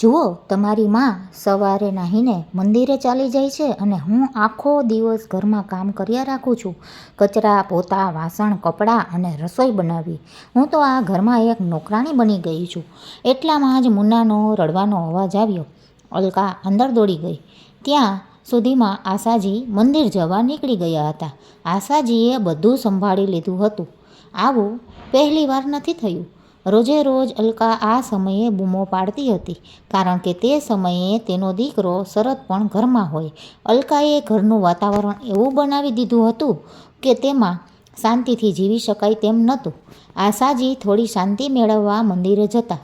જુઓ, તમારી માં સવારે નાહીને મંદિરે ચાલી જાય છે અને હું આખો દિવસ ઘરમાં કામ કર્યા રાખું છું. કચરા, પોતા, વાસણ, કપડાં અને રસોઈ બનાવી. હું તો આ ઘરમાં એક નોકરાણી બની ગઈ છું. એટલામાં જ મુન્નાનો રડવાનો અવાજ આવ્યો. અલકા અંદર દોડી ગઈ. ત્યાં સુધીમાં આશાજી મંદિર જવા નીકળી ગયા હતા. આશાજીએ બધું સંભાળી લીધું હતું. આવું પહેલી વાર નથી થયું. રોજે રોજ અલકા આ સમયે બૂમો પાડતી હતી, કારણ કે તે સમયે તેનો દીકરો શરદ પણ ઘરમાં હોય. અલકાએ ઘરનું વાતાવરણ એવું બનાવી દીધું હતું કે તેમાં શાંતિથી જીવી શકાય તેમ નહોતું. આશાજી થોડી શાંતિ મેળવવા મંદિરે જતા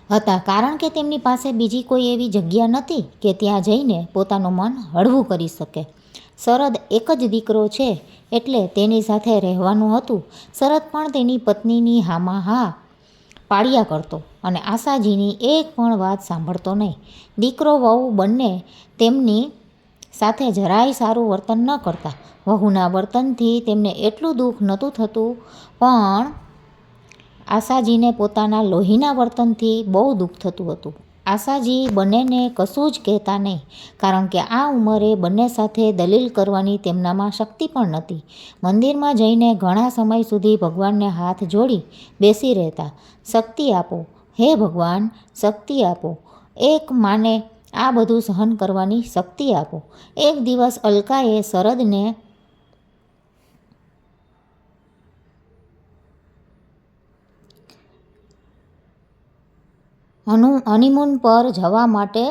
હતા, કારણ કે તેમની પાસે બીજી કોઈ એવી જગ્યા નથી કે ત્યાં જઈને પોતાનું મન હળવું કરી શકે. શરદ એક જ દીકરો છે એટલે તેની સાથે રહેવાનું હતું. શરદ પણ તેની પત્નીની હામાં હા પાડ્યા કરતો અને આશાજીની એક પણ વાત સાંભળતો નહીં. દીકરો વહુ બંને તેમની સાથે જરાય સારું વર્તન ન કરતા. વહુના વર્તનથી તેમને એટલું દુઃખ નહોતું થતું, પણ આશાજીને પોતાના લોહીના વર્તનથી બહુ દુઃખ થતું હતું. આશાજી બંનેને કશું જ કહેતા નહીં, કારણ કે આ ઉંમરે બંને સાથે દલીલ કરવાની તેમનામાં શક્તિ પણ નહોતી. મંદિરમાં જઈને ઘણા સમય સુધી ભગવાનને હાથ જોડી બેસી રહેતા. શક્તિ આપો, હે ભગવાન, શક્તિ આપો. એક માને આ બધું સહન કરવાની શક્તિ આપો. એક દિવસ અલકાએ શરદને હનીમૂન પર જવા માટે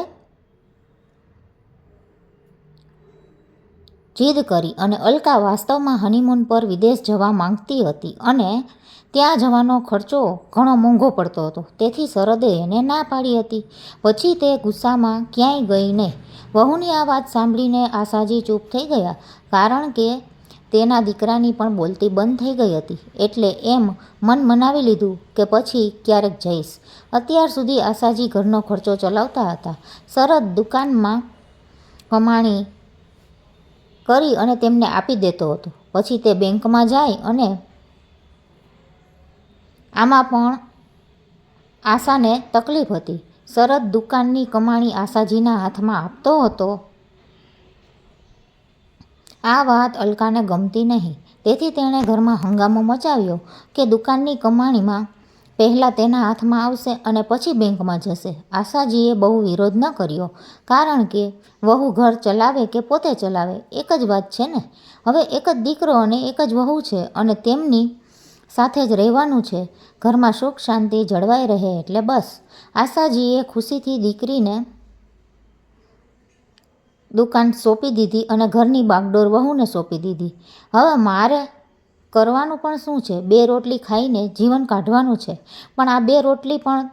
જીદ કરી અને અલકા વાસ્તવમાં હનીમૂન પર વિદેશ જવા માંગતી હતી અને ત્યાં જવાનો ખર્ચો ઘણો મોંઘો પડતો હતો. તેથી શરદે એને ના પાડી હતી. પછી તે ગુસ્સામાં ક્યાંય ગઈ નહીં. વહુની આ વાત સાંભળીને આશાજી ચૂપ થઈ ગયા, કારણ કે તેના દીકરાની પણ બોલતી બંધ થઈ ગઈ હતી. એટલે એમ મન મનાવી લીધું કે પછી ક્યારેક જઈશ. અત્યાર સુધી આશાજી ઘરનો ખર્ચો ચલાવતા હતા. શરદ દુકાનમાં કમાણી કરી અને તેમને આપી દેતો હતો. પછી તે બેંકમાં જાય અને આમાં પણ આશાને તકલીફ હતી. શરદ દુકાનની કમાણી આશાજીના હાથમાં આપતો હતો. આ વાત અલકાને ગમતી નહીં. તેથી તેણે ઘરમાં હંગામો મચાવ્યો કે દુકાનની કમાણીમાં પહેલાં તેના હાથમાં આવશે અને પછી બેંકમાં જશે. આશાજીએ બહુ વિરોધ ન કર્યો, કારણ કે વહુ ઘર ચલાવે કે પોતે ચલાવે એક જ વાત છે ને. હવે એક જ દીકરો અને એક જ વહુ છે અને તેમની સાથે જ રહેવાનું છે. ઘરમાં સુખ શાંતિ જળવાઈ રહે એટલે બસ. આશાજીએ ખુશીથી દીકરીને દુકાન સોંપી દીધી અને ઘરની બાગડોર વહુને સોંપી દીધી. હવે મારે કરવાનું પણ શું છે? 2 રોટલી ખાઈને જીવન કાઢવાનું છે. પણ આ 2 રોટલી પણ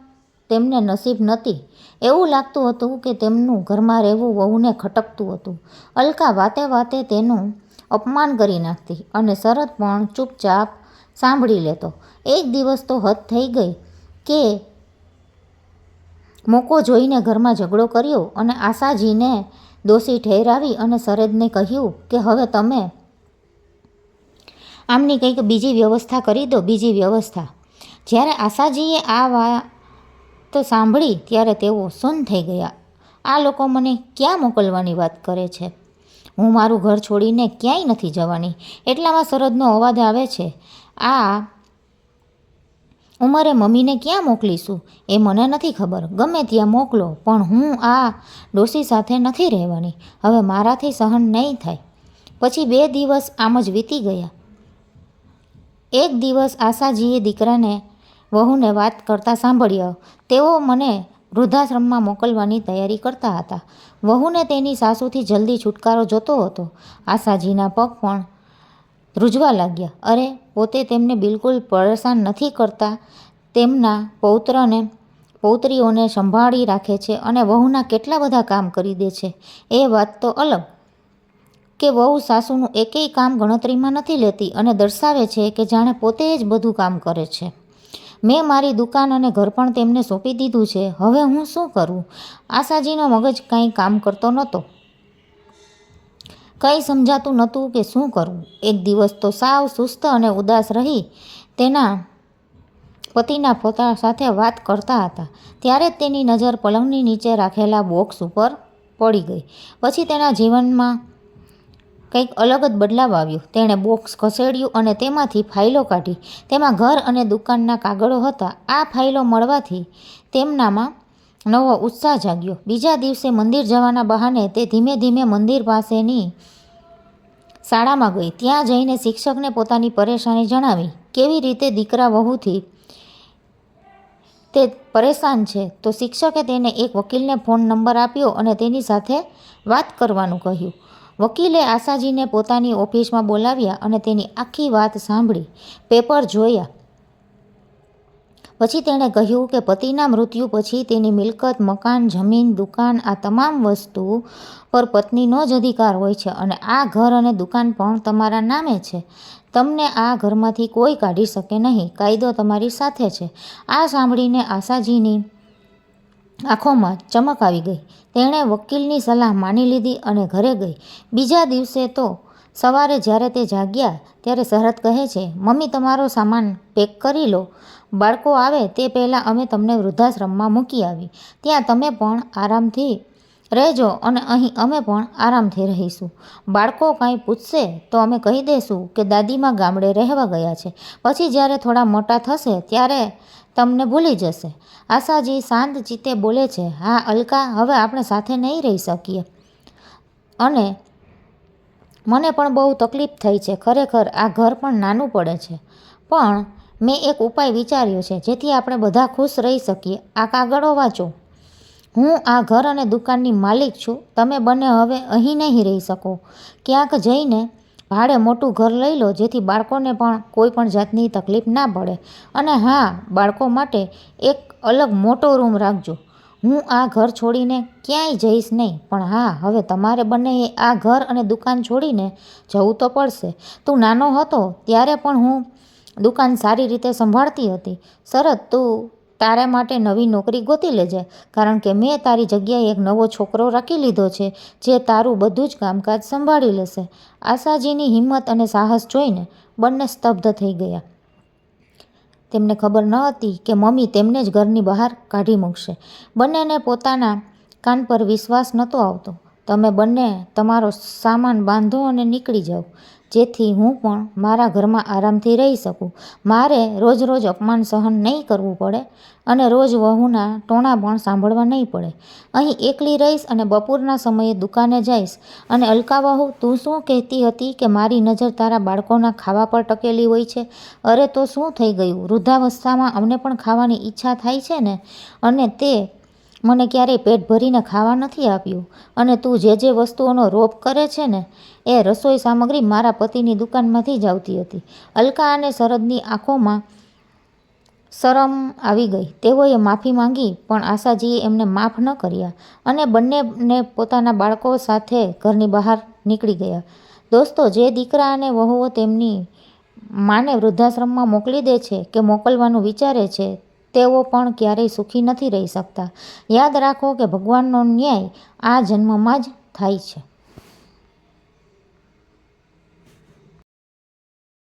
તેમને નસીબ નહોતી. એવું લાગતું હતું કે તેમનું ઘરમાં રહેવું વહુને ખટકતું હતું. અલકા વાતે વાતે તેનું અપમાન કરી નાખતી અને શરદ પણ ચૂપચાપ સાંભળી લેતો. એક દિવસ તો હદ થઈ ગઈ કે મોકો જોઈને ઘરમાં ઝઘડો કર્યો અને આશાજીને દોષી ઠેરાવી અને શરદને કહ્યું કે હવે તમે આમની કંઈક બીજી વ્યવસ્થા કરી દો, બીજી વ્યવસ્થા. જ્યારે આશાજીએ આ વાત સાંભળી ત્યારે તેઓ સૂન થઈ ગયા. આ લોકો મને ક્યાં મોકલવાની વાત કરે છે? હું મારું ઘર છોડીને ક્યાંય નથી જવાની. એટલામાં શરદનો અવાજ આવે છે, આ ઉંમરે મમ્મીને ક્યાં મોકલીશું એ મને નથી ખબર. ગમે ત્યાં મોકલો, પણ હું આ ડોશી સાથે નથી રહેવાની. હવે મારાથી સહન નહીં થાય. પછી 2 દિવસ આમ જ વીતી ગયા. એક દિવસ આશાજીએ દીકરાને વહુને વાત કરતા સાંભળ્યા. તેઓ મને વૃદ્ધાશ્રમમાં મોકલવાની તૈયારી કરતા હતા. વહુને તેની સાસુથી જલ્દી છુટકારો જોતો હતો. આશાજીના પગ પણ ધ્રુજવા લાગ્યા. અરે, પોતે તેમને બિલકુલ પરેશાન નથી કરતા. તેમના પૌત્રીઓને સંભાળી રાખે છે અને વહુના કેટલા બધા કામ કરી દે છે. એ વાત તો અલગ કે વહુ સાસુનું એકેય કામ ગણતરીમાં નથી લેતી અને દર્શાવે છે કે જાણે પોતે જ બધું કામ કરે છે. મેં મારી દુકાન અને ઘર પણ તેમને સોંપી દીધું છે. હવે હું શું કરું? આશાજીનો મગજ કંઈ કામ કરતો નહોતો. કંઈ સમજાતું નહોતું કે શું કરવું. એક દિવસ તો સાવ સુસ્ત અને ઉદાસ રહી તેના પતિના પોતા સાથે વાત કરતા હતા ત્યારે જ તેની નજર પલંગની નીચે રાખેલા બોક્સ ઉપર પડી ગઈ. પછી તેના જીવનમાં કંઈક અલગ જ બદલાવ આવ્યો. તેણે બોક્સ ખસેડ્યું અને તેમાંથી ફાઇલો કાઢી. તેમાં ઘર અને દુકાનના કાગળો હતા. આ ફાઇલો મળવાથી તેમનામાં નવો ઉત્સાહ જાગ્યો. બીજા દિવસે મંદિર જવાના બહાને તે ધીમે ધીમે મંદિર પાસેની શાળામાં ગઈ. ત્યાં જઈને શિક્ષકને પોતાની પરેશાની જણાવી. કેવી રીતે દીકરા વહુથી તે પરેશાન છે. તો શિક્ષકે તેને એક વકીલને ફોન નંબર આપ્યો અને તેની સાથે વાત કરવાનું કહ્યું. વકીલે આશાજીને પોતાની ઓફિસમાં બોલાવ્યા અને તેની આખી વાત સાંભળી. પેપર જોયા પછી તેણે કહ્યું કે પતિના મૃત્યુ પછી તેની મિલકત, મકાન, જમીન, દુકાન આ તમામ વસ્તુ પર પત્નીનો જ અધિકાર હોય છે અને આ ઘર અને દુકાન પણ તમારા નામે છે. તમને આ ઘરમાંથી કોઈ કાઢી શકે નહીં. કાયદો તમારી સાથે છે. આ સાંભળીને આશાજીની આંખોમાં ચમક આવી ગઈ. તેણે વકીલની સલાહ માની લીધી અને ઘરે ગઈ. બીજા દિવસે તો સવારે જ્યારે તે જાગ્યા ત્યારે શરત કહે છે, મમ્મી તમારો સામાન પેક કરી લો. બાળકો આવે તે પહેલાં અમે તમને વૃદ્ધાશ્રમમાં મૂકી આવી. ત્યાં તમે પણ આરામથી રહેજો અને અહીં અમે પણ આરામથી રહીશું. બાળકો કાંઈ પૂછશે તો અમે કહી દઈશું કે દાદીમાં ગામડે રહેવા ગયા છે. પછી જ્યારે થોડા મોટા થશે ત્યારે તમને ભૂલી જશે. આશાજી શાંત ચિત્તે બોલે છે, હા અલકા, હવે આપણે સાથે નહીં રહી શકીએ અને મને પણ બહુ તકલીફ થઈ છે. ખરેખર આ ઘર પણ નાનું પડે છે, પણ મેં એક ઉપાય વિચાર્યો છે જેથી આપણે બધા ખુશ રહી શકીએ. આ કાગળો વાંચો. હું આ ઘર અને દુકાનની માલિક છું. તમે બંને હવે અહીં નહીં રહી શકો. ક્યાંક જઈને ભાડે મોટું ઘર લઈ લો જેથી બાળકોને પણ કોઈ પણ જાતની તકલીફ ના પડે. અને હા, બાળકો માટે એક અલગ મોટો રૂમ રાખજો. હું આ ઘર છોડીને ક્યાંય જઈશ નહીં. પણ હા, હવે તમારે બંનેએ આ ઘર અને દુકાન છોડીને જવું તો પડશે. તું નાનો હતો ત્યારે પણ હું દુકાન સારી રીતે સંભાળતી હતી. શરત તું તારા માટે નવી નોકરી ગોતી લેજે, કારણ કે મેં તારી જગ્યાએ એક નવો છોકરો રાખી લીધો છે જે તારું બધું જ કામકાજ સંભાળી લેશે. આશાજીની હિંમત અને સાહસ જોઈને બંને સ્તબ્ધ થઈ ગયા. તેમને ખબર ન હતી કે મમ્મી તેમને જ ઘરની બહાર કાઢી મૂકશે. બંનેને પોતાના કાન પર વિશ્વાસ નહોતો આવતો. તમે બંને તમારો સામાન બાંધો અને નીકળી જાઓ જેથી હું પણ મારા ઘરમાં આરામથી રહી શકું. મારે રોજ રોજ અપમાન સહન નહીં કરવું પડે અને રોજ વહુના ટોણા પણ સાંભળવા નહીં પડે. અહીં એકલી રહીશ અને બપોરના સમયે દુકાને જઈશ. અને અલકા વહુ, તું શું કહેતી હતી કે મારી નજર તારા બાળકોના ખાવા પર ટકેલી હોય છે? અરે તો શું થઈ ગયું? વૃદ્ધાવસ્થામાં અમને પણ ખાવાની ઈચ્છા થાય છે ને. અને તે મને ક્યારેય પેટ ભરીને ખાવા નથી આપ્યું. અને તું જે વસ્તુઓનો રોપ કરે છે ને એ રસોઈ સામગ્રી મારા પતિની દુકાનમાંથી જ આવતી હતી. અલકા અને શરદની આંખોમાં શરમ આવી ગઈ. તેઓએ માફી માંગી પણ આશાજીએ એમને માફ ન કર્યા અને બંનેને પોતાના બાળકો સાથે ઘરની બહાર નીકળી ગયા. દોસ્તો, જે દીકરા અને વહુઓ તેમની માને વૃદ્ધાશ્રમમાં મોકલી દે છે કે મોકલવાનું વિચારે છે તેઓ પણ ક્યારેય સુખી નથી રહી શકતા. યાદ રાખો કે ભગવાનનો ન્યાય આ જન્મમાં જ થાય છે.